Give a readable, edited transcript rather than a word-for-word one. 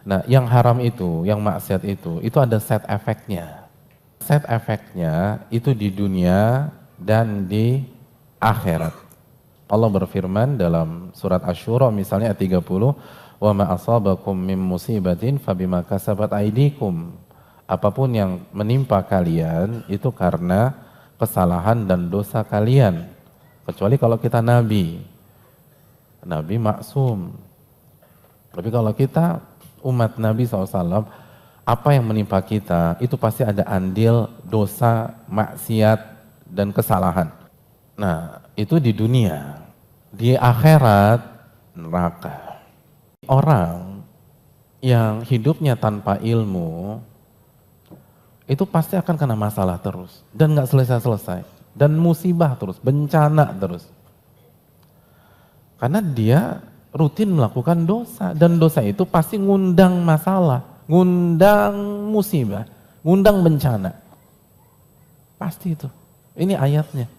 Nah, yang haram itu, yang maksiat itu ada side efeknya. Side efeknya itu di dunia dan di akhirat. Allah berfirman dalam surat Asy-Syura misalnya ayat 30, "Wa ma asabakum min musibatin fabima kasabat aydikum." Apapun yang menimpa kalian itu karena kesalahan dan dosa kalian. Kecuali kalau kita nabi. Nabi maksum. Tapi kalau kita umat Nabi SAW, apa yang menimpa kita itu pasti ada andil dosa, maksiat, dan kesalahan. Nah, itu di dunia. Di akhirat, neraka. Orang yang hidupnya tanpa ilmu, itu pasti akan kena masalah terus. Dan gak selesai-selesai. Dan musibah terus, bencana terus. Karena dia rutin melakukan dosa. Dan dosa itu pasti ngundang masalah, ngundang musibah, ngundang bencana. Pasti itu. Ini ayatnya.